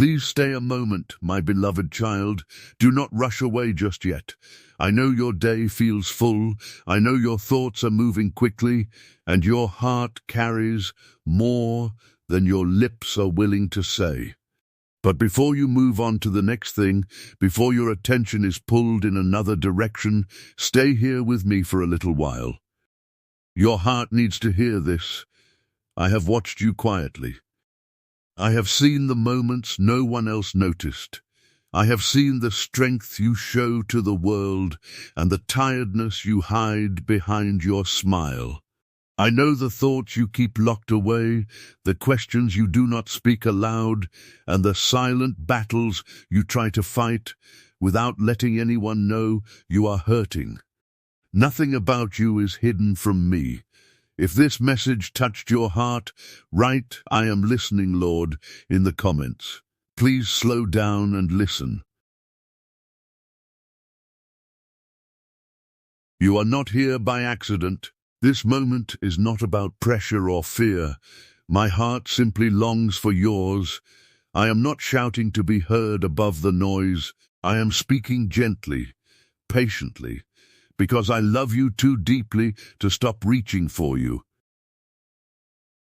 Please stay a moment, my beloved child. Do not rush away just yet. I know your day feels full. I know your thoughts are moving quickly, and your heart carries more than your lips are willing to say. But before you move on to the next thing, before your attention is pulled in another direction, stay here with me for a little while. Your heart needs to hear this. I have watched you quietly. I have seen the moments no one else noticed. I have seen the strength you show to the world and the tiredness you hide behind your smile. I know the thoughts you keep locked away, the questions you do not speak aloud, and the silent battles you try to fight without letting anyone know you are hurting. Nothing about you is hidden from me. If this message touched your heart, write, "I am listening, Lord," in the comments. Please slow down and listen. You are not here by accident. This moment is not about pressure or fear. My heart simply longs for yours. I am not shouting to be heard above the noise. I am speaking gently, patiently, because I love you too deeply to stop reaching for you.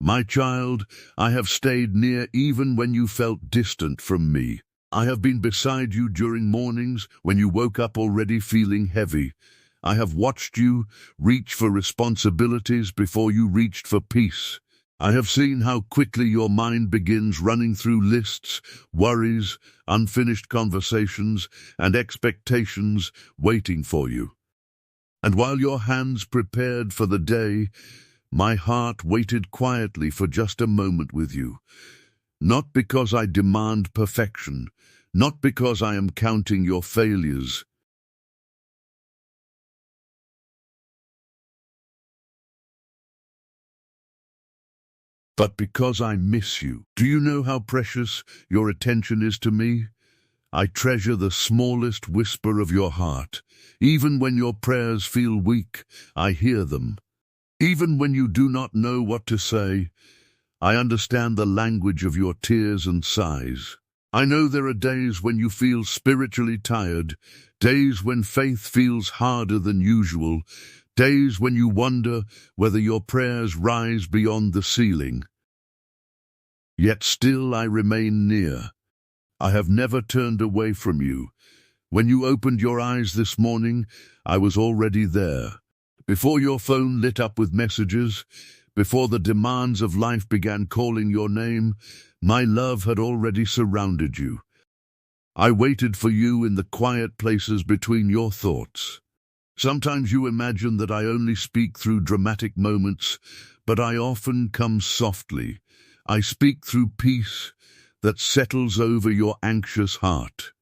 My child, I have stayed near even when you felt distant from me. I have been beside you during mornings when you woke up already feeling heavy. I have watched you reach for responsibilities before you reached for peace. I have seen how quickly your mind begins running through lists, worries, unfinished conversations, and expectations waiting for you. And while your hands prepared for the day, my heart waited quietly for just a moment with you. Not because I demand perfection, not because I am counting your failures, but because I miss you. Do you know how precious your attention is to me? I treasure the smallest whisper of your heart. Even when your prayers feel weak, I hear them. Even when you do not know what to say, I understand the language of your tears and sighs. I know there are days when you feel spiritually tired, days when faith feels harder than usual, days when you wonder whether your prayers rise beyond the ceiling. Yet still I remain near. I have never turned away from you. When you opened your eyes this morning, I was already there. Before your phone lit up with messages, before the demands of life began calling your name, my love had already surrounded you. I waited for you in the quiet places between your thoughts. Sometimes you imagine that I only speak through dramatic moments, but I often come softly. I speak through peace that settles over your anxious heart.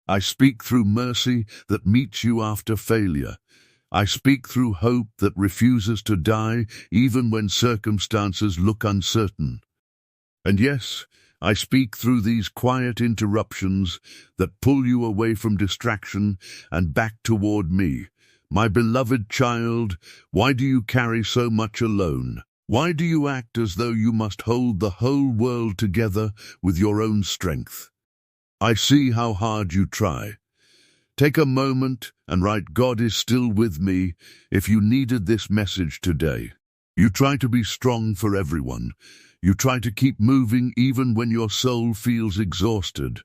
I speak through mercy that meets you after failure. I speak through hope that refuses to die even when circumstances look uncertain. And yes, I speak through these quiet interruptions that pull you away from distraction and back toward me. My beloved child, why do you carry so much alone? Why do you act as though you must hold the whole world together with your own strength? I see how hard you try. Take a moment and write, "God is still with me," if you needed this message today. You try to be strong for everyone. You try to keep moving even when your soul feels exhausted.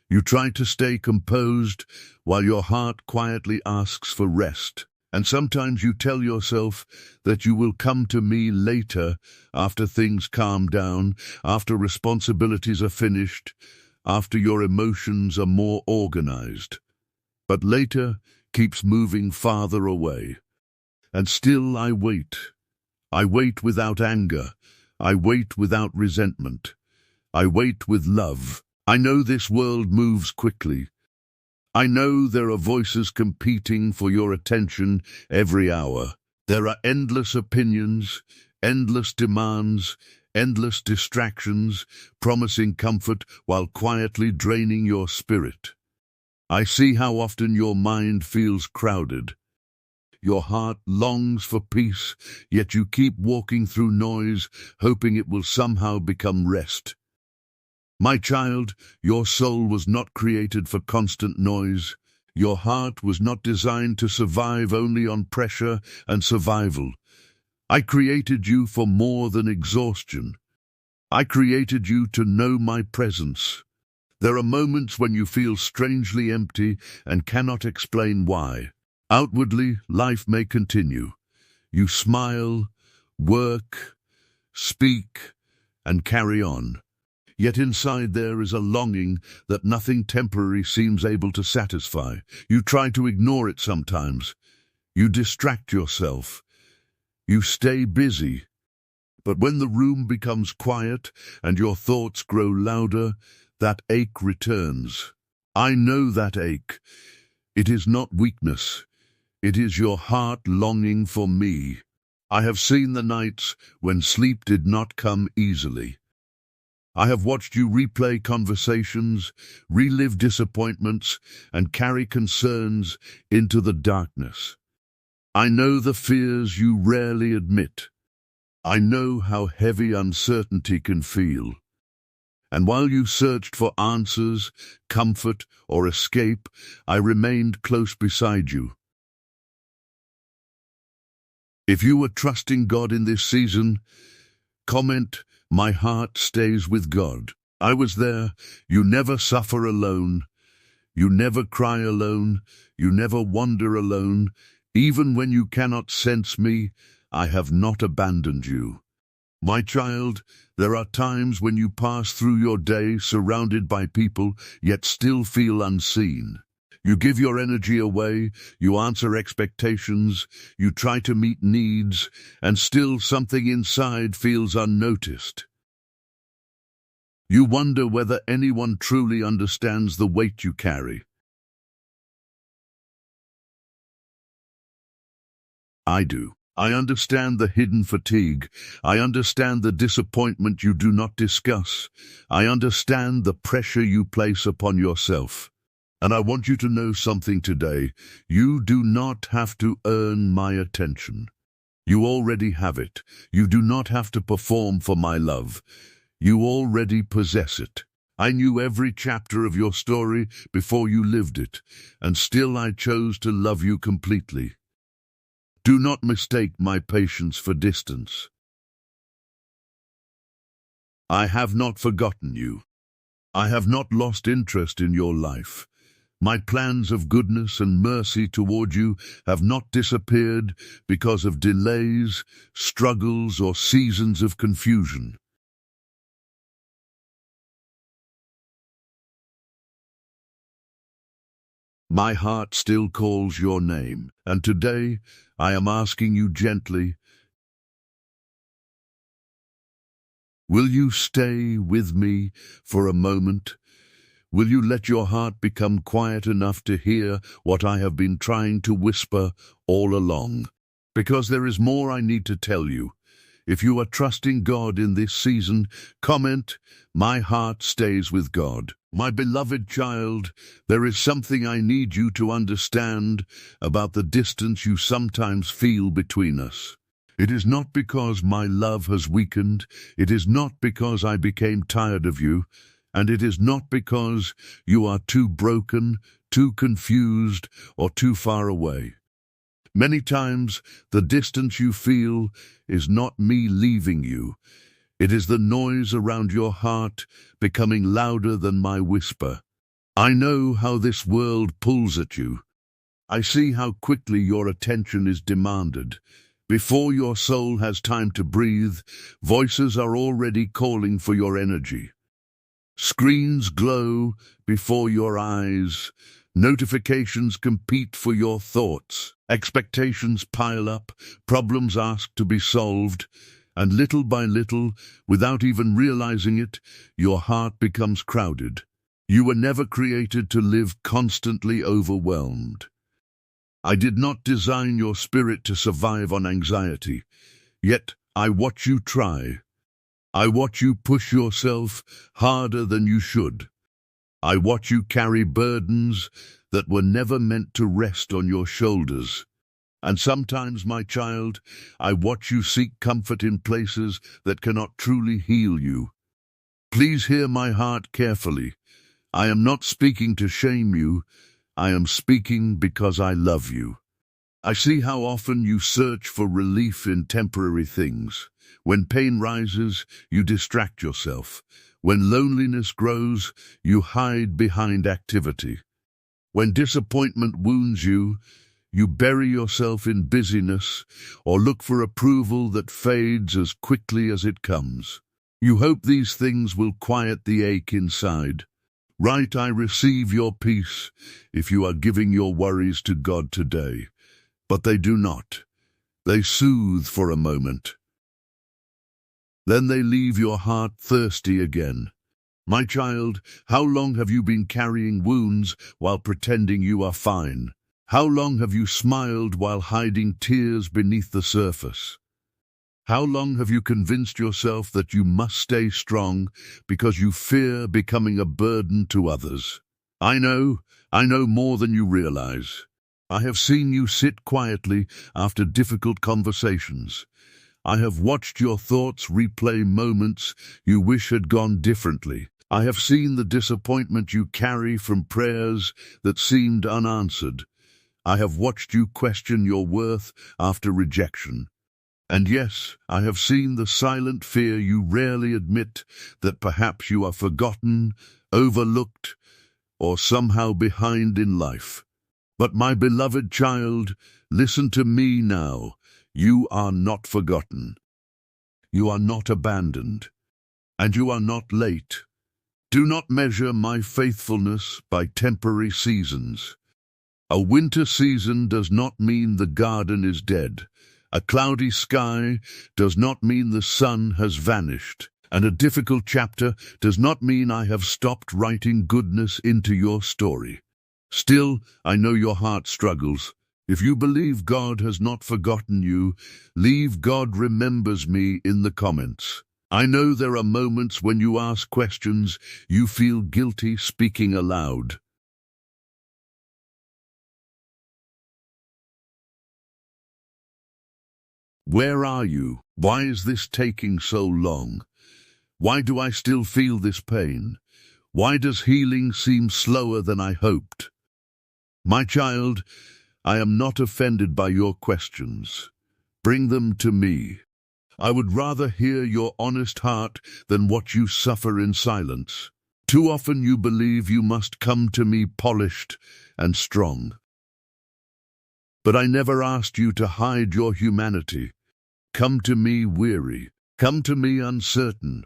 You try to stay composed while your heart quietly asks for rest. And sometimes you tell yourself that you will come to me later, after things calm down, after responsibilities are finished, after your emotions are more organized. But later keeps moving farther away. And still I wait. I wait without anger. I wait without resentment. I wait with love. I know this world moves quickly. I know there are voices competing for your attention every hour. There are endless opinions, endless demands, endless distractions, promising comfort while quietly draining your spirit. I see how often your mind feels crowded. Your heart longs for peace, yet you keep walking through noise, hoping it will somehow become rest. My child, your soul was not created for constant noise. Your heart was not designed to survive only on pressure and survival. I created you for more than exhaustion. I created you to know my presence. There are moments when you feel strangely empty and cannot explain why. Outwardly, life may continue. You smile, work, speak, and carry on. Yet inside there is a longing that nothing temporary seems able to satisfy. You try to ignore it sometimes. You distract yourself. You stay busy. But when the room becomes quiet and your thoughts grow louder, that ache returns. I know that ache. It is not weakness. It is your heart longing for me. I have seen the nights when sleep did not come easily. I have watched you replay conversations, relive disappointments, and carry concerns into the darkness. I know the fears you rarely admit. I know how heavy uncertainty can feel. And while you searched for answers, comfort, or escape, I remained close beside you. If you are trusting God in this season, comment, "My heart stays with God." I was there. You never suffer alone. You never cry alone. You never wander alone. Even when you cannot sense me, I have not abandoned you. My child, there are times when you pass through your day surrounded by people, yet still feel unseen. You give your energy away, you answer expectations, you try to meet needs, and still something inside feels unnoticed. You wonder whether anyone truly understands the weight you carry. I do. I understand the hidden fatigue. I understand the disappointment you do not discuss. I understand the pressure you place upon yourself. And I want you to know something today. You do not have to earn my attention. You already have it. You do not have to perform for my love. You already possess it. I knew every chapter of your story before you lived it, and still I chose to love you completely. Do not mistake my patience for distance. I have not forgotten you. I have not lost interest in your life. My plans of goodness and mercy toward you have not disappeared because of delays, struggles, or seasons of confusion. My heart still calls your name, and today I am asking you gently, will you stay with me for a moment? Will you let your heart become quiet enough to hear what I have been trying to whisper all along? Because there is more I need to tell you. If you are trusting God in this season, comment, "My heart stays with God." My beloved child, there is something I need you to understand about the distance you sometimes feel between us. It is not because my love has weakened. It is not because I became tired of you. And it is not because you are too broken, too confused, or too far away. Many times, the distance you feel is not me leaving you. It is the noise around your heart becoming louder than my whisper. I know how this world pulls at you. I see how quickly your attention is demanded. Before your soul has time to breathe, voices are already calling for your energy. Screens glow before your eyes. Notifications compete for your thoughts. Expectations pile up. Problems ask to be solved. And little by little, without even realizing it, your heart becomes crowded. You were never created to live constantly overwhelmed. I did not design your spirit to survive on anxiety. Yet I watch you try. I watch you push yourself harder than you should. I watch you carry burdens that were never meant to rest on your shoulders. And sometimes, my child, I watch you seek comfort in places that cannot truly heal you. Please hear my heart carefully. I am not speaking to shame you. I am speaking because I love you. I see how often you search for relief in temporary things. When pain rises, you distract yourself. When loneliness grows, you hide behind activity. When disappointment wounds you, you bury yourself in busyness or look for approval that fades as quickly as it comes. You hope these things will quiet the ache inside. Right, I receive your peace if you are giving your worries to God today. But they do not. They soothe for a moment. Then they leave your heart thirsty again. My child, how long have you been carrying wounds while pretending you are fine? How long have you smiled while hiding tears beneath the surface? How long have you convinced yourself that you must stay strong because you fear becoming a burden to others? I know more than you realize. I have seen you sit quietly after difficult conversations. I have watched your thoughts replay moments you wish had gone differently. I have seen the disappointment you carry from prayers that seemed unanswered. I have watched you question your worth after rejection. And yes, I have seen the silent fear you rarely admit that perhaps you are forgotten, overlooked, or somehow behind in life. But my beloved child, listen to me now. You are not forgotten. You are not abandoned. And you are not late. Do not measure my faithfulness by temporary seasons. A winter season does not mean the garden is dead. A cloudy sky does not mean the sun has vanished. And a difficult chapter does not mean I have stopped writing goodness into your story. Still, I know your heart struggles. If you believe God has not forgotten you, leave "God remembers me" in the comments. I know there are moments when you ask questions you feel guilty speaking aloud. Where are you? Why is this taking so long? Why do I still feel this pain? Why does healing seem slower than I hoped? My child, I am not offended by your questions. Bring them to me. I would rather hear your honest heart than what you suffer in silence. Too often you believe you must come to me polished and strong. But I never asked you to hide your humanity. Come to me weary. Come to me uncertain.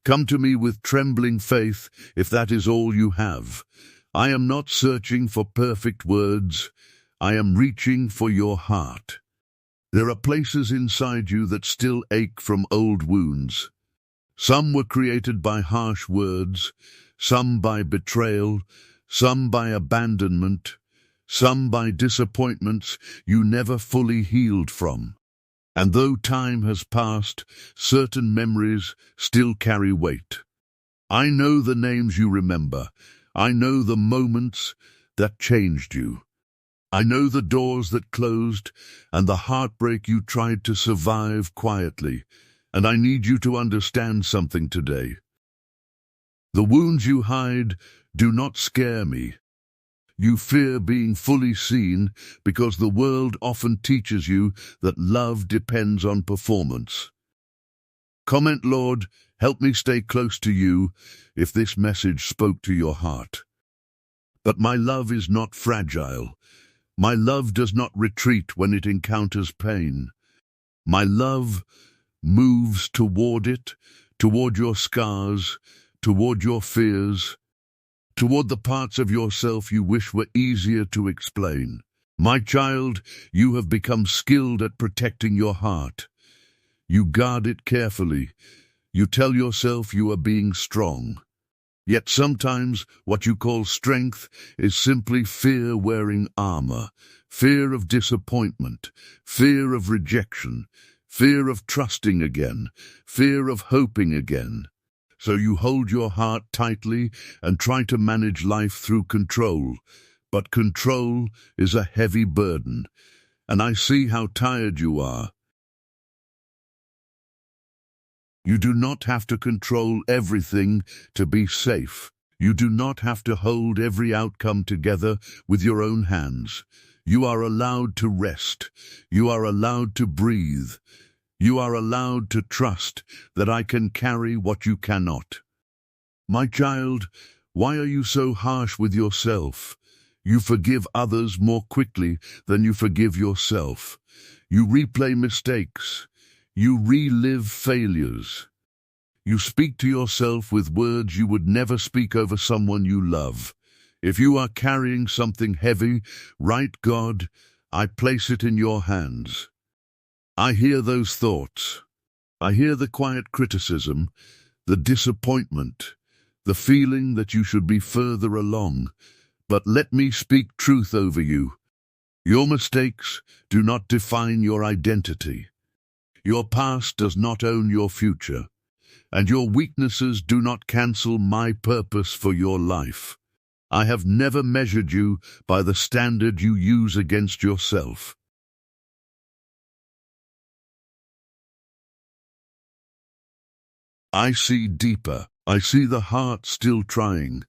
Come to me with trembling faith, if that is all you have. I am not searching for perfect words. I am reaching for your heart. There are places inside you that still ache from old wounds. Some were created by harsh words, some by betrayal, some by abandonment, some by disappointments you never fully healed from. And though time has passed, certain memories still carry weight. I know the names you remember. I know the moments that changed you. I know the doors that closed and the heartbreak you tried to survive quietly. And I need you to understand something today. The wounds you hide do not scare me. You fear being fully seen because the world often teaches you that love depends on performance. Comment, Lord, help me stay close to you if this message spoke to your heart. But my love is not fragile. My love does not retreat when it encounters pain. My love moves toward it, toward your scars, toward your fears, toward the parts of yourself you wish were easier to explain. My child, you have become skilled at protecting your heart. You guard it carefully. You tell yourself you are being strong. Yet sometimes what you call strength is simply fear wearing armor, fear of disappointment, fear of rejection, fear of trusting again, fear of hoping again. So you hold your heart tightly and try to manage life through control. But control is a heavy burden, and I see how tired you are. You do not have to control everything to be safe. You do not have to hold every outcome together with your own hands. You are allowed to rest. You are allowed to breathe. You are allowed to trust that I can carry what you cannot. My child, why are you so harsh with yourself? You forgive others more quickly than you forgive yourself. You replay mistakes. You relive failures. You speak to yourself with words you would never speak over someone you love. If you are carrying something heavy, right, God, I place it in your hands. I hear those thoughts. I hear the quiet criticism, the disappointment, the feeling that you should be further along. But let me speak truth over you. Your mistakes do not define your identity. Your past does not own your future, and your weaknesses do not cancel my purpose for your life. I have never measured you by the standard you use against yourself. I see deeper. I see the heart still trying.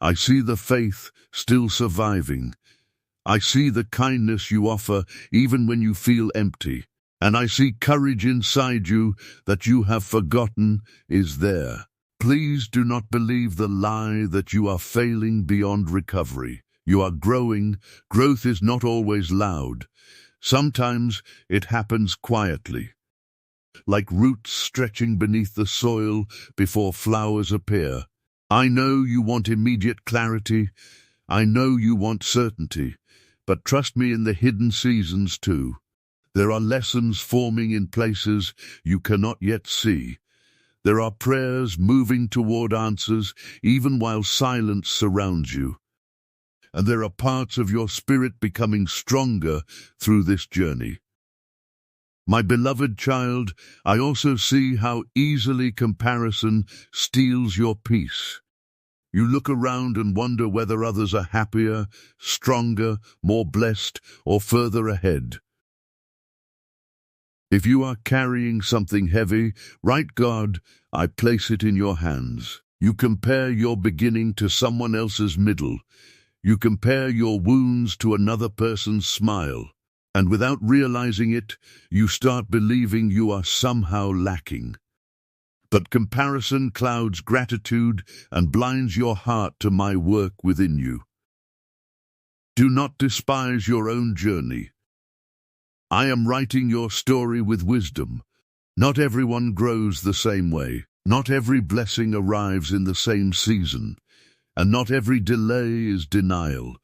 I see the faith still surviving. I see the kindness you offer even when you feel empty. And I see courage inside you that you have forgotten is there. Please do not believe the lie that you are failing beyond recovery. You are growing. Growth is not always loud. Sometimes it happens quietly, like roots stretching beneath the soil before flowers appear. I know you want immediate clarity. I know you want certainty. But trust me in the hidden seasons too. There are lessons forming in places you cannot yet see. There are prayers moving toward answers even while silence surrounds you. And there are parts of your spirit becoming stronger through this journey. My beloved child, I also see how easily comparison steals your peace. You look around and wonder whether others are happier, stronger, more blessed, or further ahead. If you are carrying something heavy, right, God, I place it in your hands. You compare your beginning to someone else's middle. You compare your wounds to another person's smile. And without realizing it, you start believing you are somehow lacking. But comparison clouds gratitude and blinds your heart to my work within you. Do not despise your own journey. I am writing your story with wisdom. Not everyone grows the same way. Not every blessing arrives in the same season. And not every delay is denial.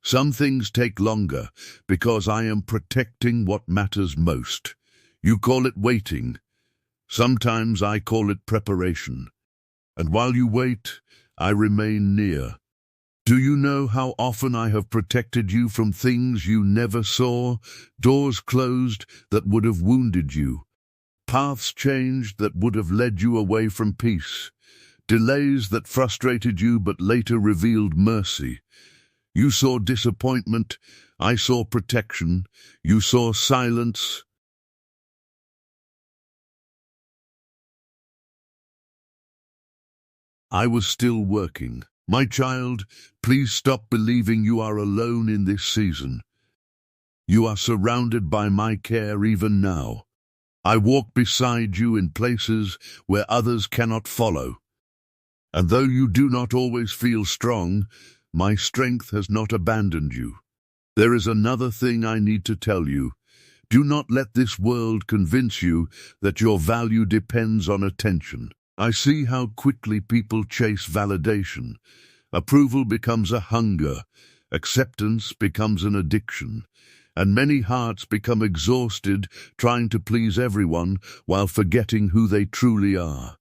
Some things take longer because I am protecting what matters most. You call it waiting. Sometimes I call it preparation. And while you wait, I remain near. Do you know how often I have protected you from things you never saw? Doors closed that would have wounded you. Paths changed that would have led you away from peace. Delays that frustrated you but later revealed mercy. You saw disappointment. I saw protection. You saw silence. I was still working. My child, please stop believing you are alone in this season. You are surrounded by my care even now. I walk beside you in places where others cannot follow. And though you do not always feel strong, my strength has not abandoned you. There is another thing I need to tell you. Do not let this world convince you that your value depends on attention. I see how quickly people chase validation. Approval becomes a hunger, acceptance becomes an addiction, and many hearts become exhausted trying to please everyone while forgetting who they truly are.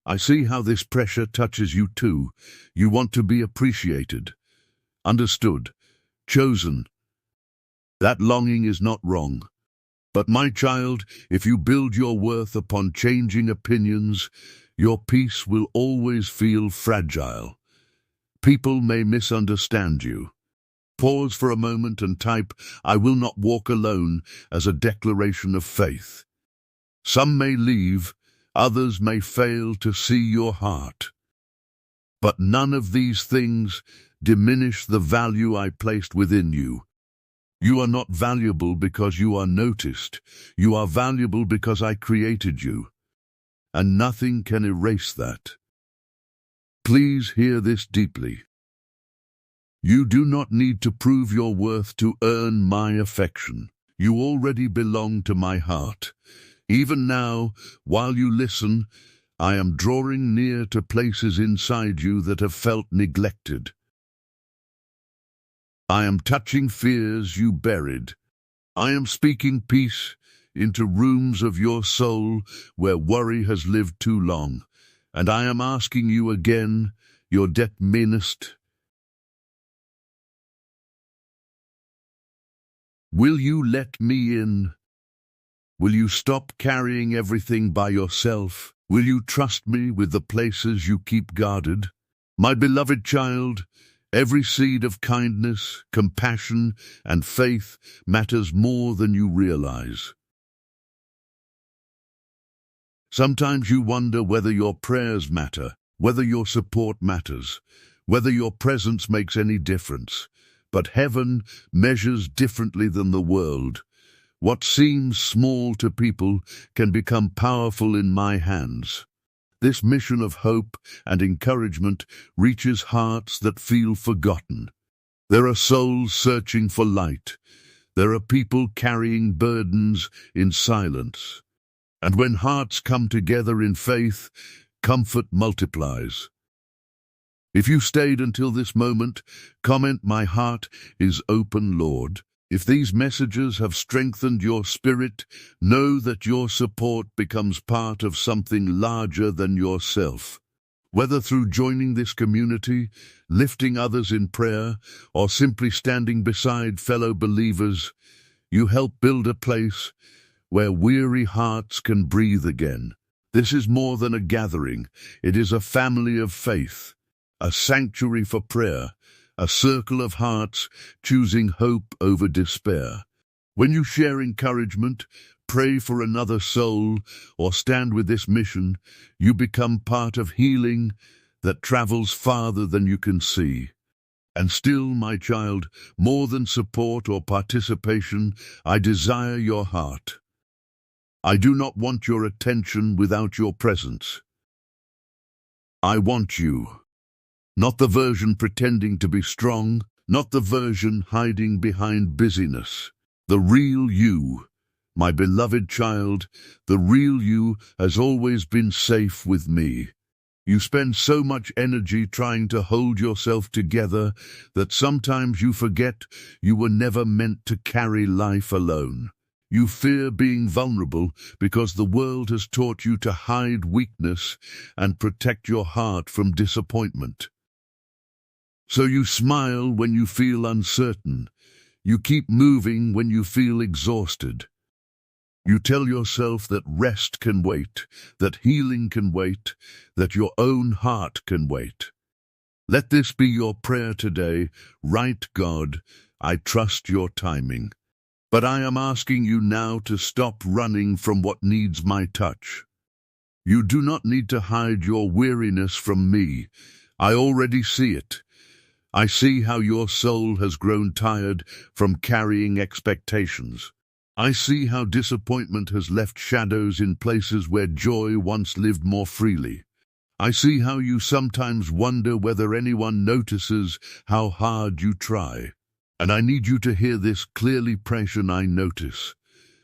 I see how this pressure touches you too. You want to be appreciated, understood, chosen. That longing is not wrong. But my child, if you build your worth upon changing opinions, your peace will always feel fragile. People may misunderstand you. Pause for a moment and type, "I will not walk alone," as a declaration of faith. Some may leave, Others may fail to see your heart. But none of these things diminish the value I placed within you. You are not valuable because you are noticed. You are valuable because I created you, and nothing can erase that. Please hear this deeply. You do not need to prove your worth to earn my affection. You already belong to my heart. Even now, while you listen, I am drawing near to places inside you that have felt neglected. I am touching fears you buried. I am speaking peace into rooms of your soul where worry has lived too long. And I am asking you again, your debt meanest, will you let me in? Will you stop carrying everything by yourself? Will you trust me with the places you keep guarded? My beloved child, every seed of kindness, compassion, and faith matters more than you realize. Sometimes you wonder whether your prayers matter, whether your support matters, whether your presence makes any difference. But heaven measures differently than the world. What seems small to people can become powerful in my hands. This mission of hope and encouragement reaches hearts that feel forgotten. There are souls searching for light. There are people carrying burdens in silence. And when hearts come together in faith, comfort multiplies. If you stayed until this moment, comment, "My heart is open, Lord." If these messages have strengthened your spirit, know that your support becomes part of something larger than yourself. Whether through joining this community, lifting others in prayer, or simply standing beside fellow believers, you help build a place where weary hearts can breathe again. This is more than a gathering. It is a family of faith, a sanctuary for prayer, a circle of hearts choosing hope over despair. When you share encouragement, pray for another soul, or stand with this mission, you become part of healing that travels farther than you can see. And still, my child, more than support or participation, I desire your heart. I do not want your attention without your presence. I want you. Not the version pretending to be strong, not the version hiding behind busyness. The real you, my beloved child, the real you has always been safe with me. You spend so much energy trying to hold yourself together that sometimes you forget you were never meant to carry life alone. You fear being vulnerable because the world has taught you to hide weakness and protect your heart from disappointment. So you smile when you feel uncertain. You keep moving when you feel exhausted. You tell yourself that rest can wait, that healing can wait, that your own heart can wait. Let this be your prayer today. Right, God, I trust your timing. But I am asking you now to stop running from what needs my touch. You do not need to hide your weariness from me. I already see it. I see how your soul has grown tired from carrying expectations. I see how disappointment has left shadows in places where joy once lived more freely. I see how you sometimes wonder whether anyone notices how hard you try. And I need you to hear this clearly, pressure. I notice.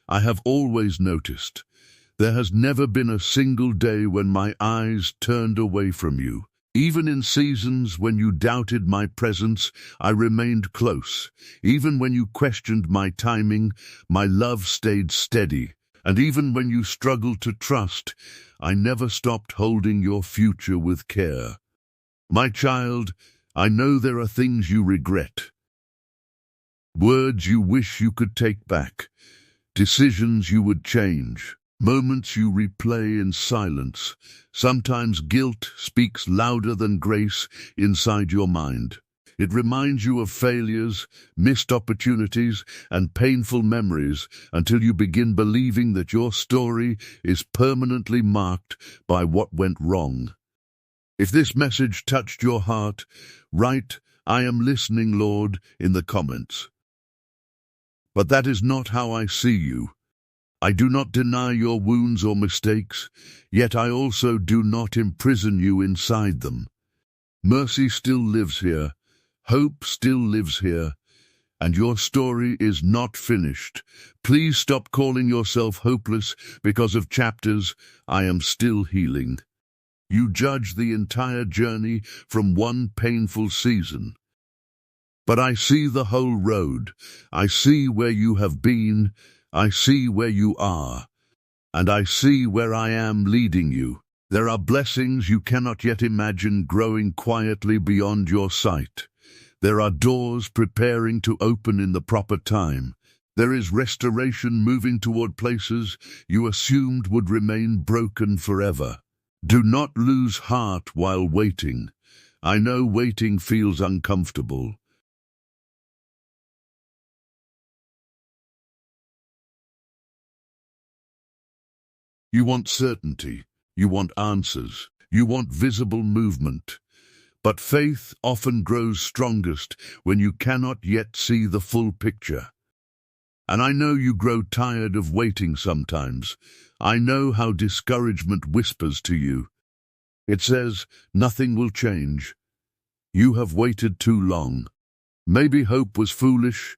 I have always noticed. There has never been a single day when my eyes turned away from you. Even in seasons when you doubted my presence, I remained close. Even when you questioned my timing, my love stayed steady. And even when you struggled to trust, I never stopped holding your future with care. My child, I know there are things you regret. Words you wish you could take back. Decisions you would change. Moments you replay in silence. Sometimes guilt speaks louder than grace inside your mind. It reminds you of failures, missed opportunities, and painful memories until you begin believing that your story is permanently marked by what went wrong. If this message touched your heart, write, "I am listening, Lord," in the comments. But that is not how I see you. I do not deny your wounds or mistakes, yet I also do not imprison you inside them. Mercy still lives here, hope still lives here, and your story is not finished. Please stop calling yourself hopeless because of chapters I am still healing. You judge the entire journey from one painful season. But I see the whole road. I see where you have been. I see where you are. And I see where I am leading you. There are blessings you cannot yet imagine growing quietly beyond your sight. There are doors preparing to open in the proper time. There is restoration moving toward places you assumed would remain broken forever. Do not lose heart while waiting. I know waiting feels uncomfortable. You want certainty. You want answers. You want visible movement. But faith often grows strongest when you cannot yet see the full picture. And I know you grow tired of waiting sometimes. I know how discouragement whispers to you. It says, nothing will change. You have waited too long. Maybe hope was foolish,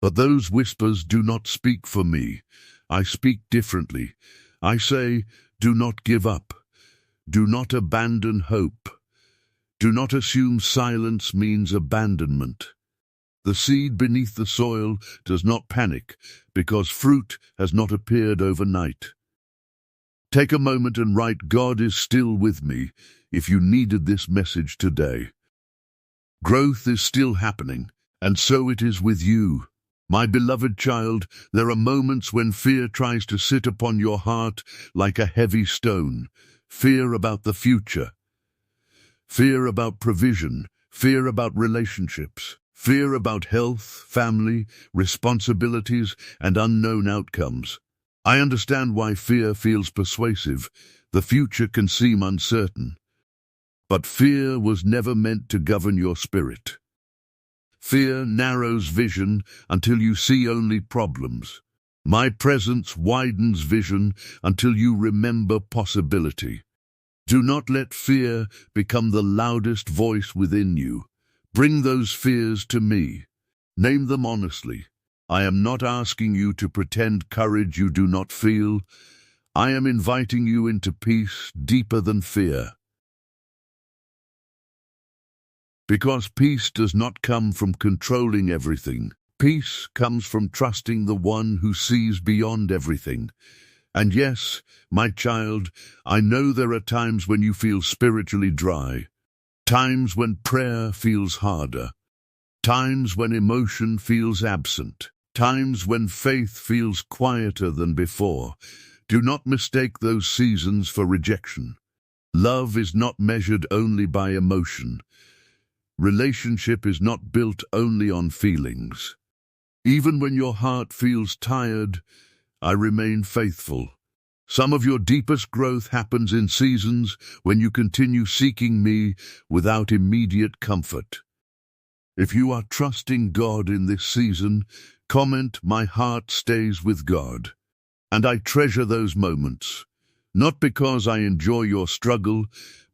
but those whispers do not speak for me. I speak differently. I say, do not give up. Do not abandon hope. Do not assume silence means abandonment. The seed beneath the soil does not panic because fruit has not appeared overnight. Take a moment and write, God is still with me, if you needed this message today. Growth is still happening, and so it is with you. My beloved child, there are moments when fear tries to sit upon your heart like a heavy stone. Fear about the future. Fear about provision. Fear about relationships. Fear about health, family, responsibilities, and unknown outcomes. I understand why fear feels persuasive. The future can seem uncertain. But fear was never meant to govern your spirit. Fear narrows vision until you see only problems. My presence widens vision until you remember possibility. Do not let fear become the loudest voice within you. Bring those fears to me. Name them honestly. I am not asking you to pretend courage you do not feel. I am inviting you into peace deeper than fear. Because peace does not come from controlling everything. Peace comes from trusting the one who sees beyond everything. And yes, my child, I know there are times when you feel spiritually dry, times when prayer feels harder, times when emotion feels absent, times when faith feels quieter than before. Do not mistake those seasons for rejection. Love is not measured only by emotion. Relationship is not built only on feelings. Even when your heart feels tired, I remain faithful. Some of your deepest growth happens in seasons when you continue seeking me without immediate comfort. If you are trusting God in this season, comment, "My heart stays with God." And I treasure those moments, not because I enjoy your struggle,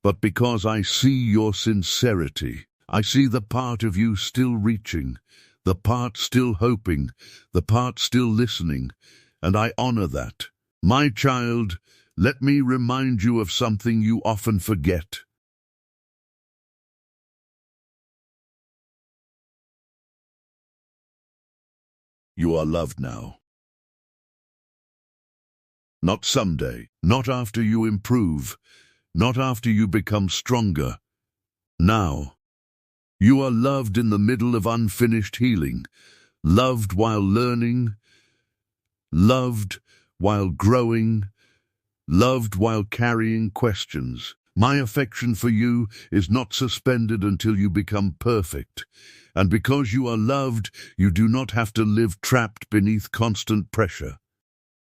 but because I see your sincerity. I see the part of you still reaching, the part still hoping, the part still listening, and I honor that. My child, let me remind you of something you often forget. You are loved now. Not someday, not after you improve, not after you become stronger. Now. You are loved in the middle of unfinished healing, loved while learning, loved while growing, loved while carrying questions. My affection for you is not suspended until you become perfect. And because you are loved, you do not have to live trapped beneath constant pressure.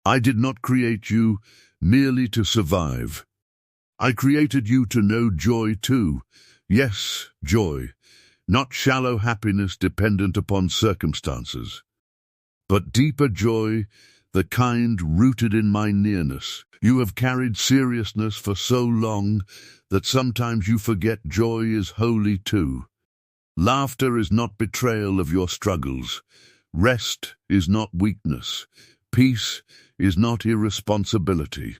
I did not create you merely to survive. I created you to know joy too. Yes, joy, not shallow happiness dependent upon circumstances, but deeper joy, the kind rooted in my nearness. You have carried seriousness for so long that sometimes you forget joy is holy too. Laughter is not betrayal of your struggles. Rest is not weakness. Peace is not irresponsibility.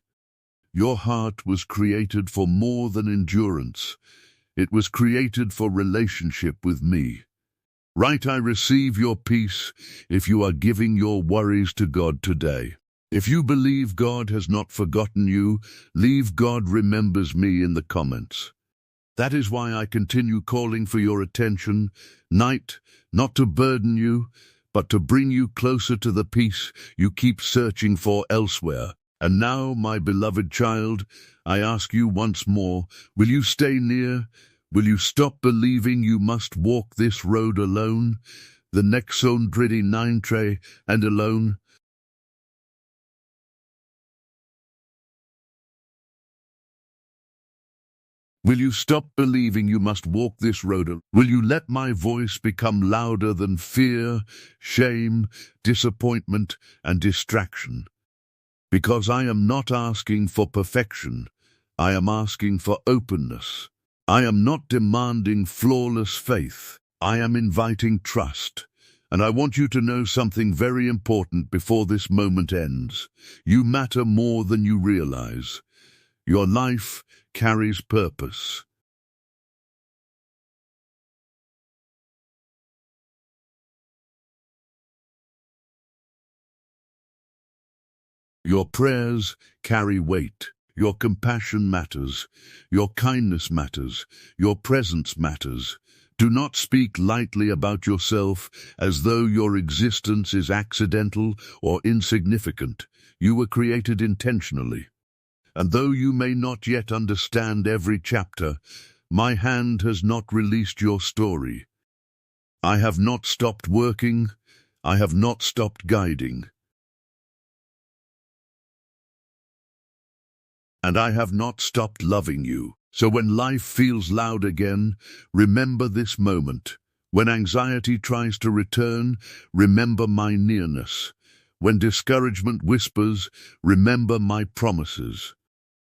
Your heart was created for more than endurance. It was created for relationship with me. Right, I receive your peace if you are giving your worries to God today. If you believe God has not forgotten you, leave "God remembers me" in the comments. That is why I continue calling for your attention, night, not to burden you, but to bring you closer to the peace you keep searching for elsewhere. And now, my beloved child, I ask you once more, will you stay near? Will you stop believing you must walk this road alone? The Nexon Driddy Nintre and alone? Will you stop believing you must walk this road alone? Will you let my voice become louder than fear, shame, disappointment, and distraction? Because I am not asking for perfection, I am asking for openness. I am not demanding flawless faith. I am inviting trust. And I want you to know something very important before this moment ends. You matter more than you realize. Your life carries purpose. Your prayers carry weight. Your compassion matters. Your kindness matters. Your presence matters. Do not speak lightly about yourself as though your existence is accidental or insignificant. You were created intentionally. And though you may not yet understand every chapter, my hand has not released your story. I have not stopped working. I have not stopped guiding. And I have not stopped loving you. So when life feels loud again, remember this moment. When anxiety tries to return, remember my nearness. When discouragement whispers, remember my promises.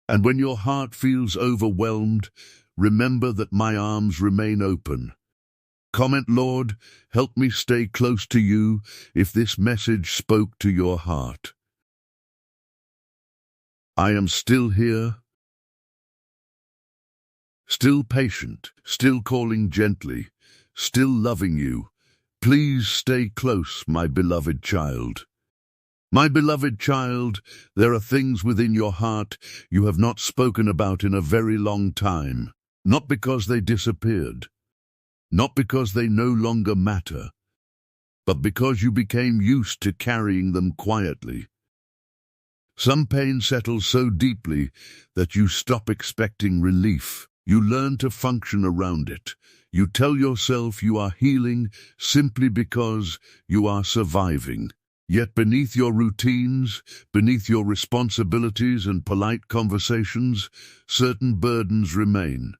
And when your heart feels overwhelmed, remember that my arms remain open. Comment, Lord, help me stay close to you if this message spoke to your heart. I am still here, still patient, still calling gently, still loving you. Please stay close, my beloved child. My beloved child, there are things within your heart you have not spoken about in a very long time, not because they disappeared, not because they no longer matter, but because you became used to carrying them quietly. Some pain settles so deeply that you stop expecting relief. You learn to function around it. You tell yourself you are healing simply because you are surviving. Yet beneath your routines, beneath your responsibilities and polite conversations, certain burdens remain.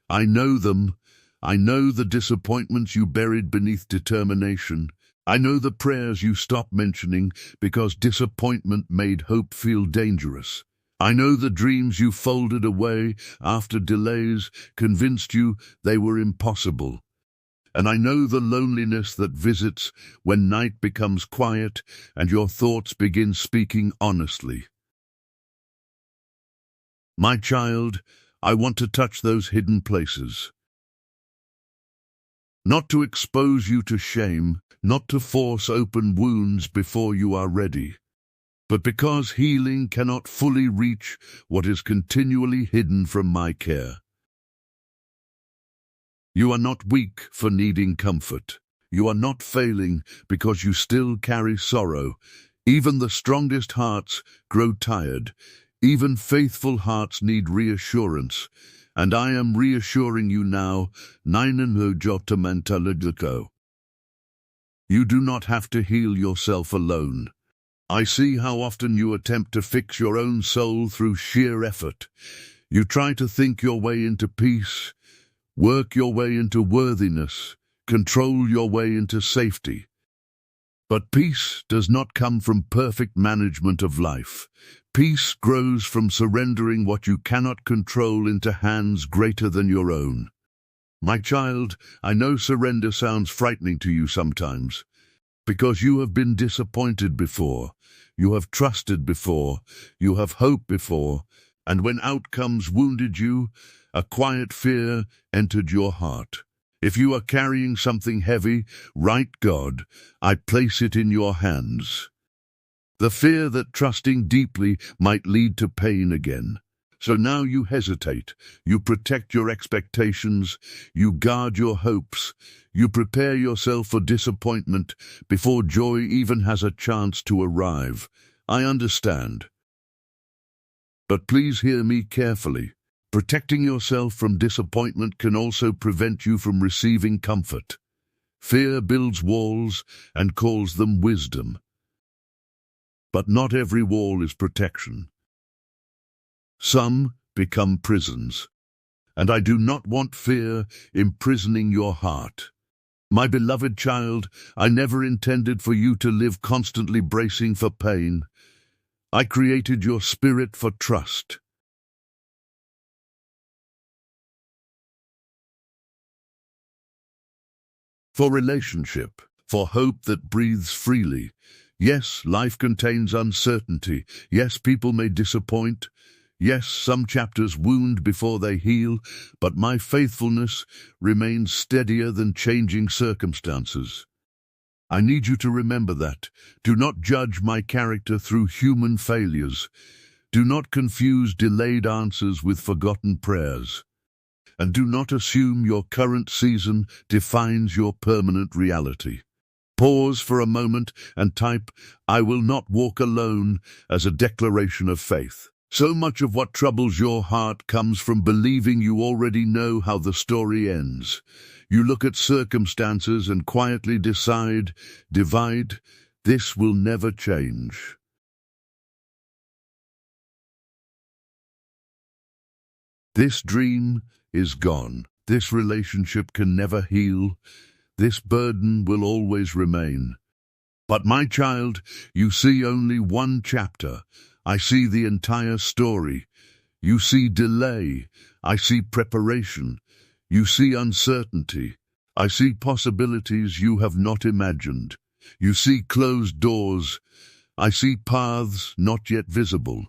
I know them. I know the disappointments you buried beneath determination. I know the prayers you stopped mentioning because disappointment made hope feel dangerous. I know the dreams you folded away after delays convinced you they were impossible. And I know the loneliness that visits when night becomes quiet and your thoughts begin speaking honestly. My child, I want to touch those hidden places. Not to expose you to shame, not to force open wounds before you are ready, but because healing cannot fully reach what is continually hidden from my care. You are not weak for needing comfort. You are not failing because you still carry sorrow. Even the strongest hearts grow tired. Even faithful hearts need reassurance. And I am reassuring you now, you do not have to heal yourself alone. I see how often you attempt to fix your own soul through sheer effort. You try to think your way into peace, work your way into worthiness, control your way into safety. But peace does not come from perfect management of life. Peace grows from surrendering what you cannot control into hands greater than your own. My child, I know surrender sounds frightening to you sometimes, because you have been disappointed before, you have trusted before, you have hoped before, and when outcomes wounded you, a quiet fear entered your heart. If you are carrying something heavy, right God, I place it in your hands. The fear that trusting deeply might lead to pain again. So now you hesitate, you protect your expectations, you guard your hopes, you prepare yourself for disappointment before joy even has a chance to arrive. I understand. But please hear me carefully. Protecting yourself from disappointment can also prevent you from receiving comfort. Fear builds walls and calls them wisdom. But not every wall is protection. Some become prisons. And I do not want fear imprisoning your heart. My beloved child, I never intended for you to live constantly bracing for pain. I created your spirit for trust. For relationship, for hope that breathes freely. Yes, life contains uncertainty. Yes, people may disappoint. Yes, some chapters wound before they heal, but my faithfulness remains steadier than changing circumstances. I need you to remember that. Do not judge my character through human failures. Do not confuse delayed answers with forgotten prayers. And do not assume your current season defines your permanent reality. Pause for a moment and type, "I will not walk alone," as a declaration of faith. So much of what troubles your heart comes from believing you already know how the story ends. You look at circumstances and quietly divide, this will never change. This dream is gone. This relationship can never heal. This burden will always remain. But my child, you see only one chapter. I see the entire story. You see delay. I see preparation. You see uncertainty. I see possibilities you have not imagined. You see closed doors. I see paths not yet visible.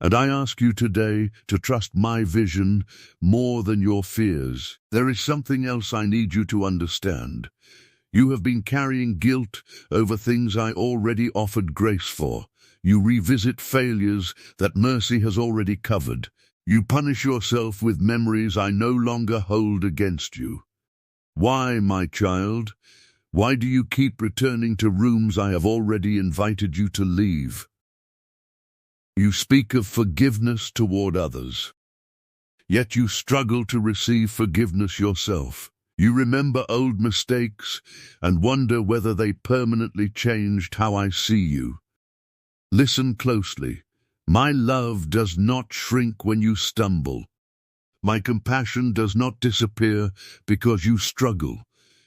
And I ask you today to trust my vision more than your fears. There is something else I need you to understand. You have been carrying guilt over things I already offered grace for. You revisit failures that mercy has already covered. You punish yourself with memories I no longer hold against you. Why, my child? Why do you keep returning to rooms I have already invited you to leave? You speak of forgiveness toward others, yet you struggle to receive forgiveness yourself. You remember old mistakes and wonder whether they permanently changed how I see you. Listen closely. My love does not shrink when you stumble. My compassion does not disappear because you struggle.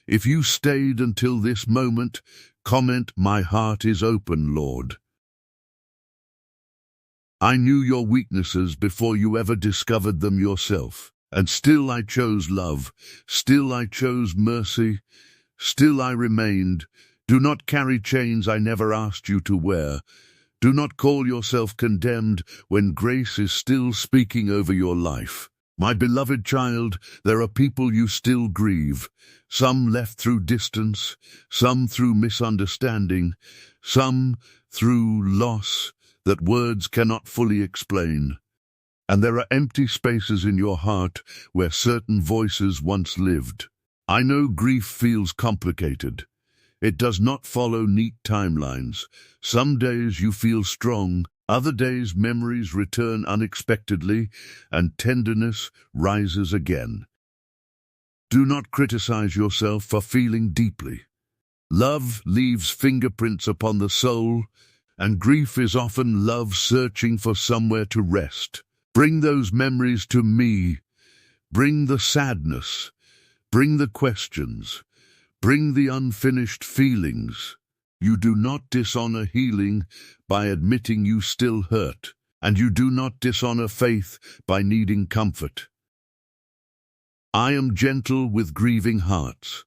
If you stayed until this moment, comment, "My heart is open, Lord." I knew your weaknesses before you ever discovered them yourself. And still I chose love. Still I chose mercy. Still I remained. Do not carry chains I never asked you to wear. Do not call yourself condemned when grace is still speaking over your life. My beloved child, there are people you still grieve. Some left through distance, some through misunderstanding, some through loss that words cannot fully explain. And there are empty spaces in your heart where certain voices once lived. I know grief feels complicated. It does not follow neat timelines. Some days you feel strong, Other days memories return unexpectedly and tenderness rises again. Do not criticize yourself for feeling deeply. Love leaves fingerprints upon the soul, and grief is often love searching for somewhere to rest. Bring those memories to me. Bring the sadness. Bring the questions. Bring the unfinished feelings. You do not dishonor healing by admitting you still hurt, and you do not dishonor faith by needing comfort. I am gentle with grieving hearts.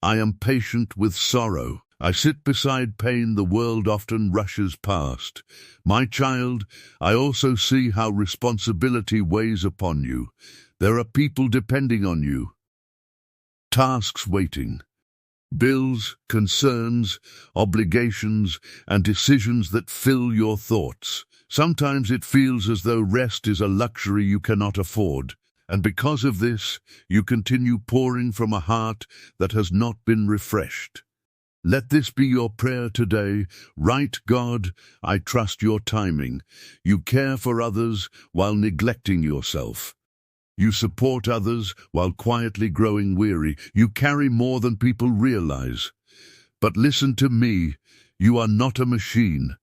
I am patient with sorrow. I sit beside pain the world often rushes past. My child, I also see how responsibility weighs upon you. There are people depending on you. Tasks waiting. Bills, concerns, obligations, and decisions that fill your thoughts. Sometimes it feels as though rest is a luxury you cannot afford, and because of this, you continue pouring from a heart that has not been refreshed. Let this be your prayer today. Right, God, I trust your timing. You care for others while neglecting yourself. You support others while quietly growing weary. You carry more than people realize. But listen to me, you are not a machine.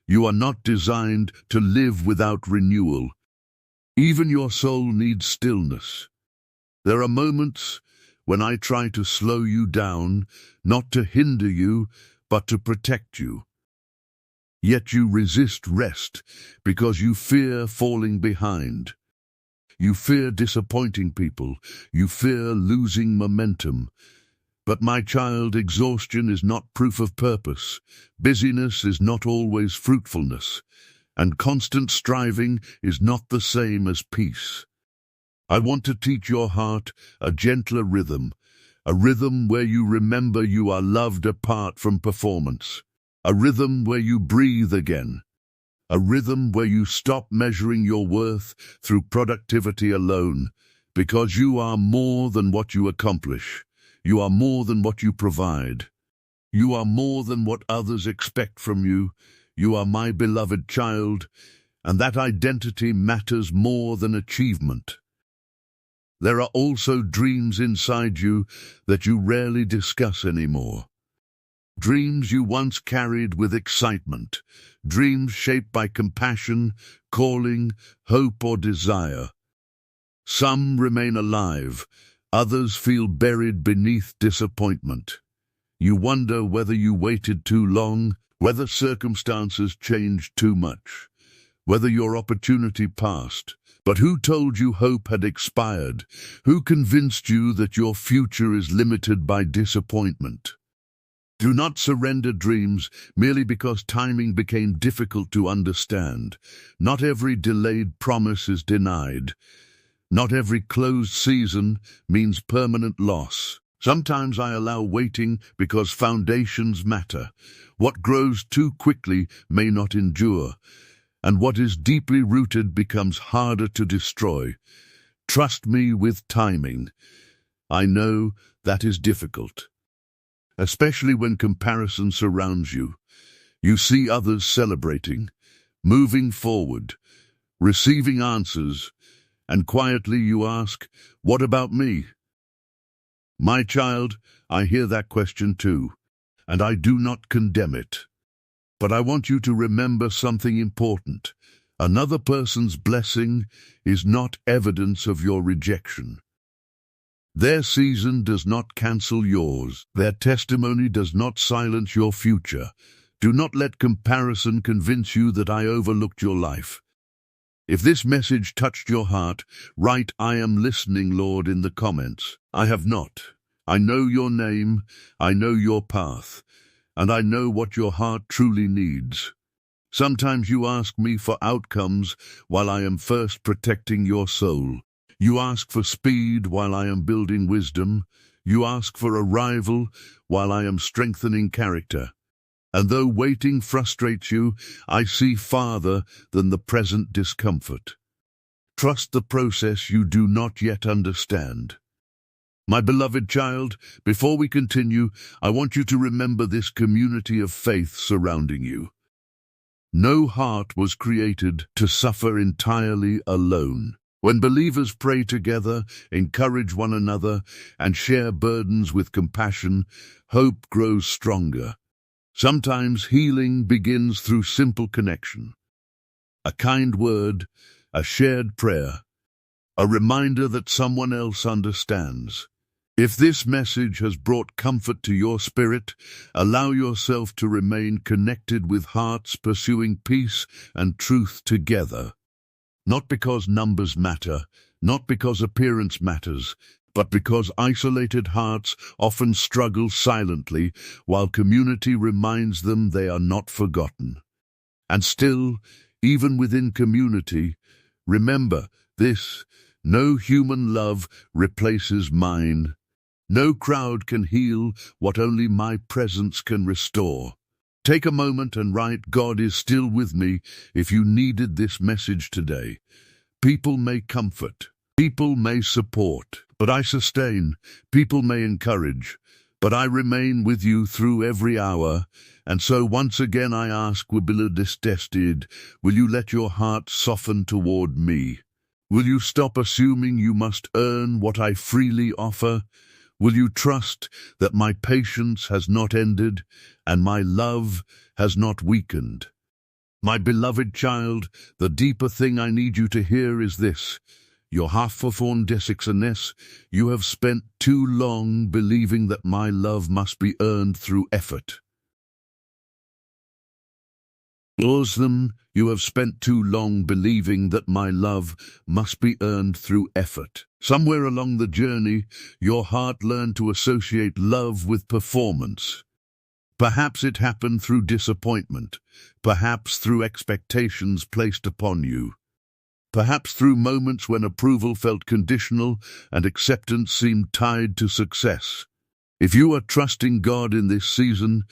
You are not designed to live without renewal. Even your soul needs stillness. There are moments when I try to slow you down, not to hinder you, but to protect you. Yet you resist rest because you fear falling behind. You fear disappointing people. You fear losing momentum. But my child, exhaustion is not proof of purpose. Busyness is not always fruitfulness. And constant striving is not the same as peace. I want to teach your heart a gentler rhythm, a rhythm where you remember you are loved apart from performance, a rhythm where you breathe again, a rhythm where you stop measuring your worth through productivity alone, because you are more than what you accomplish. You are more than what you provide. You are more than what others expect from you. You are my beloved child, and that identity matters more than achievement. There are also dreams inside you that you rarely discuss anymore. Dreams you once carried with excitement, dreams shaped by compassion, calling, hope, or desire. Some remain alive, others feel buried beneath disappointment. You wonder whether you waited too long, whether circumstances changed too much, whether your opportunity passed. But who told you hope had expired? Who convinced you that your future is limited by disappointment? Do not surrender dreams merely because timing became difficult to understand. Not every delayed promise is denied. Not every closed season means permanent loss. Sometimes I allow waiting because foundations matter. What grows too quickly may not endure, and what is deeply rooted becomes harder to destroy. Trust me with timing. I know that is difficult, especially when comparison surrounds you. You see others celebrating, moving forward, receiving answers, and quietly you ask, "What about me?" My child, I hear that question too, and I do not condemn it. But I want you to remember something important. Another person's blessing is not evidence of your rejection. Their season does not cancel yours. Their testimony does not silence your future. Do not let comparison convince you that I overlooked your life. If this message touched your heart, write "I am listening, Lord" in the comments. I have not. I know your name, I know your path, and I know what your heart truly needs. Sometimes you ask me for outcomes while I am first protecting your soul. You ask for speed while I am building wisdom. You ask for arrival while I am strengthening character. And though waiting frustrates you, I see farther than the present discomfort. Trust the process you do not yet understand. My beloved child, before we continue, I want you to remember this community of faith surrounding you. No heart was created to suffer entirely alone. When believers pray together, encourage one another, and share burdens with compassion, hope grows stronger. Sometimes healing begins through simple connection. A kind word, a shared prayer, a reminder that someone else understands. If this message has brought comfort to your spirit, allow yourself to remain connected with hearts pursuing peace and truth together. Not because numbers matter, not because appearance matters, but because isolated hearts often struggle silently while community reminds them they are not forgotten. And still, even within community, remember this: no human love replaces mine. No crowd can heal what only my presence can restore. Take a moment and write, "God is still with me," if you needed this message today. People may comfort, people may support, but I sustain. People may encourage, but I remain with you through every hour. And so once again I ask, will you let your heart soften toward me? Will you stop assuming you must earn what I freely offer? Will you trust that my patience has not ended and my love has not weakened? My beloved child, the deeper thing I need you to hear is this: you have spent too long believing that my love must be earned through effort. You have spent too long believing that my love must be earned through effort. Somewhere along the journey, your heart learned to associate love with performance. Perhaps it happened through disappointment, perhaps through expectations placed upon you, perhaps through moments when approval felt conditional and acceptance seemed tied to success. If you are trusting God in this season,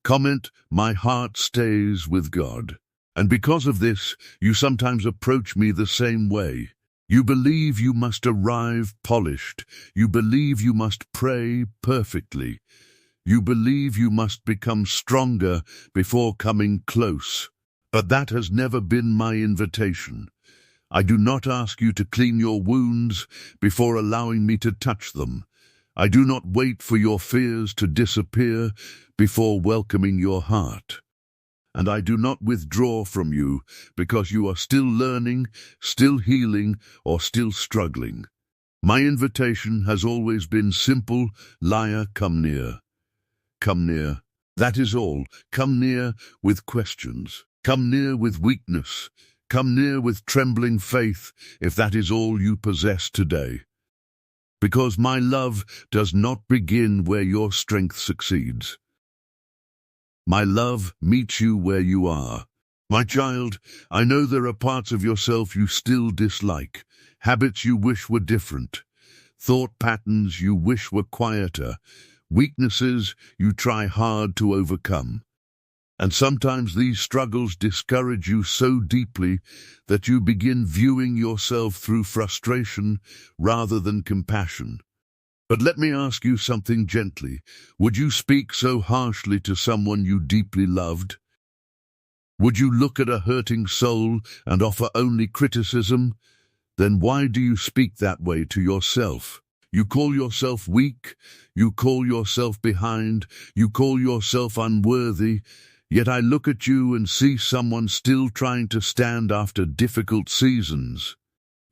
comment, "My heart stays with God." And because of this, you sometimes approach me the same way. You believe you must arrive polished. You believe you must pray perfectly. You believe you must become stronger before coming close. But that has never been my invitation. I do not ask you to clean your wounds before allowing me to touch them. I do not wait for your fears to disappear before welcoming your heart. And I do not withdraw from you because you are still learning, still healing, or still struggling. My invitation has always been simple: Liar, come near. Come near. That is all. Come near with questions. Come near with weakness. Come near with trembling faith, if that is all you possess today. Because my love does not begin where your strength succeeds. My love meets you where you are. My child, I know there are parts of yourself you still dislike, habits you wish were different, thought patterns you wish were quieter, weaknesses you try hard to overcome. And sometimes these struggles discourage you so deeply that you begin viewing yourself through frustration rather than compassion. But let me ask you something gently. Would you speak so harshly to someone you deeply loved? Would you look at a hurting soul and offer only criticism? Then why do you speak that way to yourself? You call yourself weak, you call yourself behind, you call yourself unworthy, yet I look at you and see someone still trying to stand after difficult seasons.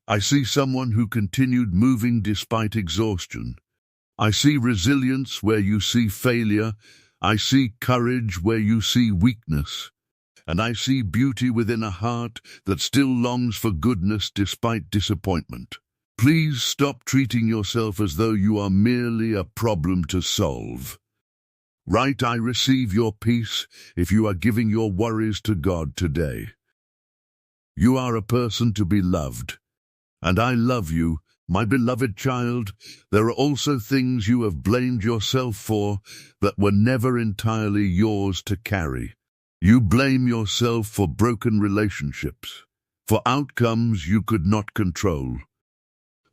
I see someone who continued moving despite exhaustion. I see resilience where you see failure. I see courage where you see weakness. And I see beauty within a heart that still longs for goodness despite disappointment. Please stop treating yourself as though you are merely a problem to solve. Write, "I receive your peace," if you are giving your worries to God today. You are a person to be loved, and I love you. My beloved child, there are also things you have blamed yourself for that were never entirely yours to carry. You blame yourself for broken relationships, for outcomes you could not control,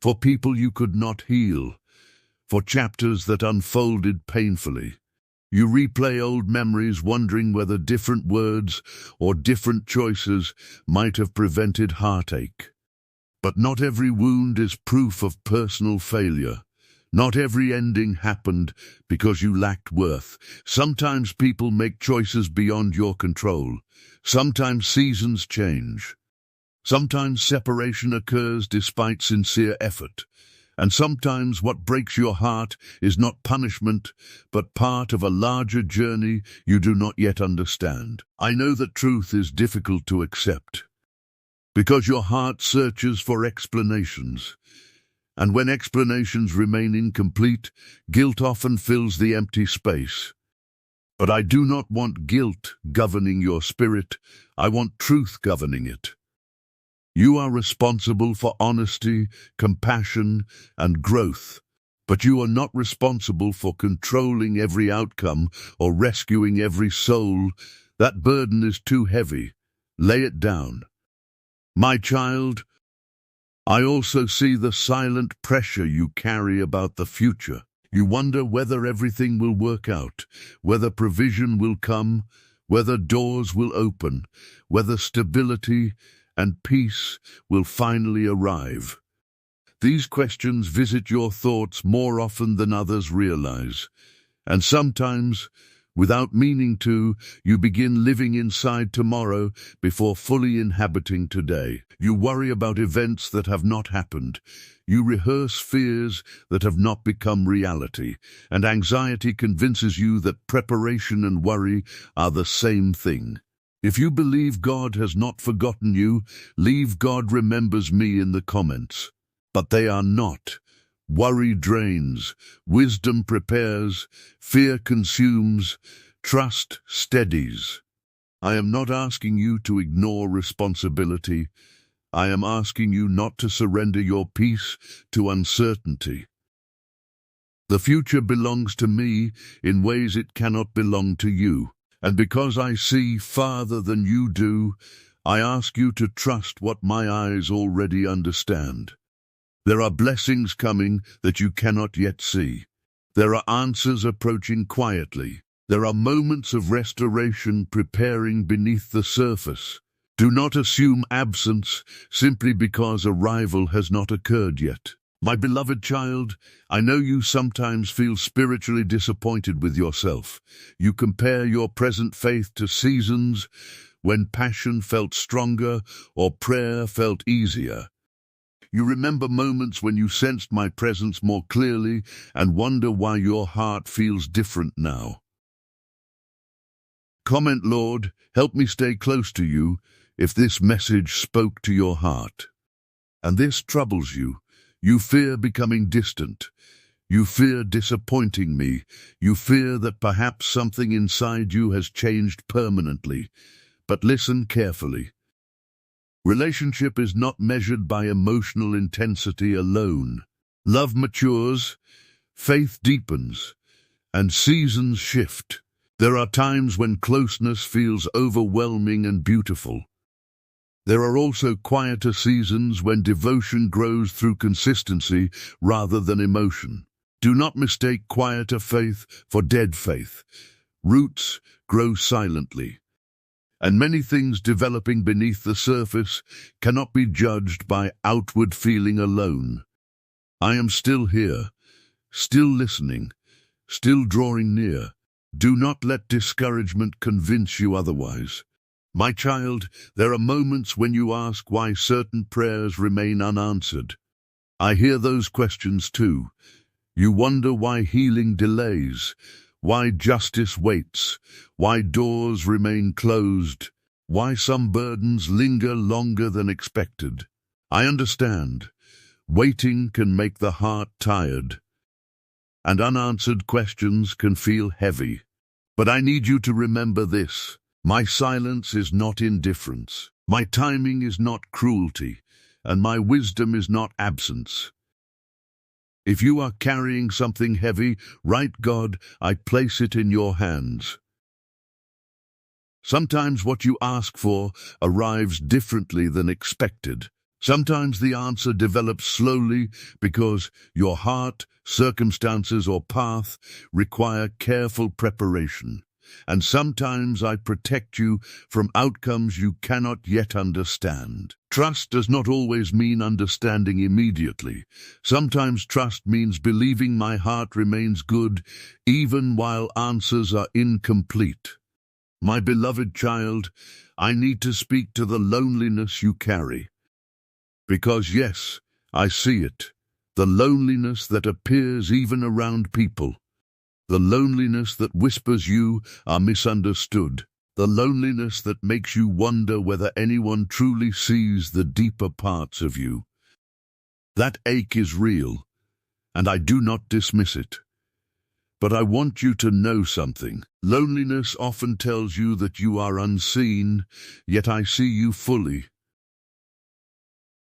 for people you could not heal, for chapters that unfolded painfully. You replay old memories, wondering whether different words or different choices might have prevented heartache. But not every wound is proof of personal failure. Not every ending happened because you lacked worth. Sometimes people make choices beyond your control. Sometimes seasons change. Sometimes separation occurs despite sincere effort. And sometimes what breaks your heart is not punishment, but part of a larger journey you do not yet understand. I know that truth is difficult to accept, because your heart searches for explanations. And when explanations remain incomplete, guilt often fills the empty space. But I do not want guilt governing your spirit. I want truth governing it. You are responsible for honesty, compassion, and growth, but you are not responsible for controlling every outcome or rescuing every soul. That burden is too heavy. Lay it down. My child, I also see the silent pressure you carry about the future. You wonder whether everything will work out, whether provision will come, whether doors will open, whether stability and peace will finally arrive. These questions visit your thoughts more often than others realize, and sometimes, without meaning to, you begin living inside tomorrow before fully inhabiting today. You worry about events that have not happened. You rehearse fears that have not become reality, and anxiety convinces you that preparation and worry are the same thing. If you believe God has not forgotten you, leave "God remembers me" in the comments. But they are not. Worry drains, wisdom prepares, fear consumes, trust steadies. I am not asking you to ignore responsibility. I am asking you not to surrender your peace to uncertainty. The future belongs to me in ways it cannot belong to you. And because I see farther than you do, I ask you to trust what my eyes already understand. There are blessings coming that you cannot yet see. There are answers approaching quietly. There are moments of restoration preparing beneath the surface. Do not assume absence simply because arrival has not occurred yet. My beloved child, I know you sometimes feel spiritually disappointed with yourself. You compare your present faith to seasons when passion felt stronger or prayer felt easier. You remember moments when you sensed my presence more clearly and wonder why your heart feels different now. Comment, Lord, help me stay close to you if this message spoke to your heart. And this troubles you. You fear becoming distant. You fear disappointing me. You fear that perhaps something inside you has changed permanently. But listen carefully. Relationship is not measured by emotional intensity alone. Love matures, faith deepens, and seasons shift. There are times when closeness feels overwhelming and beautiful. There are also quieter seasons when devotion grows through consistency rather than emotion. Do not mistake quieter faith for dead faith. Roots grow silently, and many things developing beneath the surface cannot be judged by outward feeling alone. I am still here, still listening, still drawing near. Do not let discouragement convince you otherwise. My child, there are moments when you ask why certain prayers remain unanswered. I hear those questions too. You wonder why healing delays, why justice waits, why doors remain closed, why some burdens linger longer than expected. I understand. Waiting can make the heart tired, and unanswered questions can feel heavy. But I need you to remember this. My silence is not indifference. My timing is not cruelty, and my wisdom is not absence. If you are carrying something heavy, write, "God, I place it in your hands." Sometimes what you ask for arrives differently than expected. Sometimes the answer develops slowly because your heart, circumstances, or path require careful preparation. And sometimes I protect you from outcomes you cannot yet understand. Trust does not always mean understanding immediately. Sometimes trust means believing my heart remains good even while answers are incomplete. My beloved child, I need to speak to the loneliness you carry. Because yes, I see it. The loneliness that appears even around people. The loneliness that whispers you are misunderstood. The loneliness that makes you wonder whether anyone truly sees the deeper parts of you. That ache is real, and I do not dismiss it. But I want you to know something. Loneliness often tells you that you are unseen, yet I see you fully.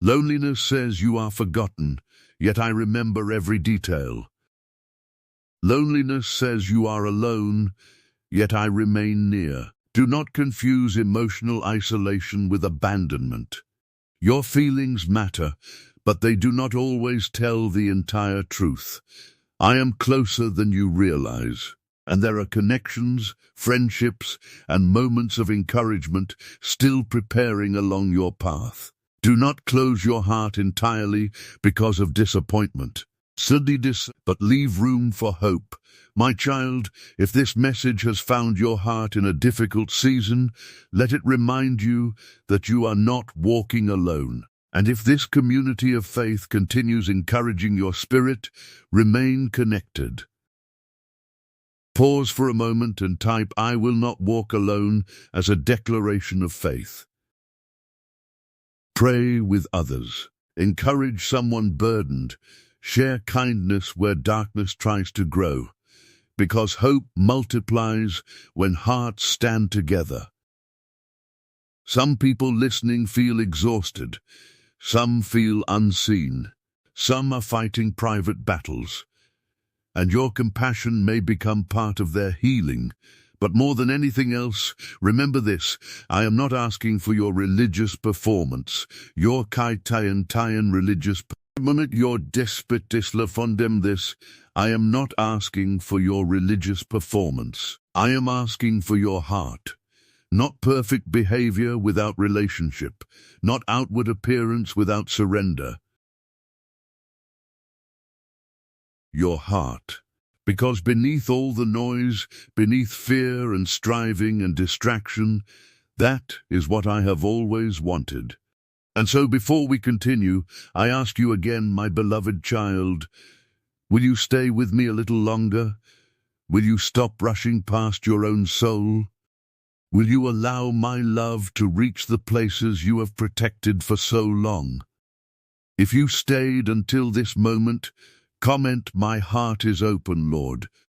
Loneliness says you are forgotten, yet I remember every detail. Loneliness says you are alone, yet I remain near. Do not confuse emotional isolation with abandonment. Your feelings matter, but they do not always tell the entire truth. I am closer than you realize, and there are connections, friendships, and moments of encouragement still preparing along your path. Do not close your heart entirely because of disappointment. But leave room for hope. My child, if this message has found your heart in a difficult season, let it remind you that you are not walking alone. And if this community of faith continues encouraging your spirit, remain connected. Pause for a moment and type "I will not walk alone" as a declaration of faith. Pray with others. Encourage someone burdened. Share kindness where darkness tries to grow, because hope multiplies when hearts stand together. Some people listening feel exhausted. Some feel unseen. Some are fighting private battles. And your compassion may become part of their healing. But more than anything else, remember this: I am not asking for your religious performance, your Tayan religious your despetisla fondem this. I am not asking for your religious performance. I am asking for your heart. Not perfect behavior without relationship, not outward appearance without surrender. Your heart. Because beneath all the noise, beneath fear and striving and distraction, that is what I have always wanted. And so before we continue, I ask you again, my beloved child, will you stay with me a little longer? Will you stop rushing past your own soul? Will you allow my love to reach the places you have protected for so long? If you stayed until this moment, comment, "My heart is open, Lord."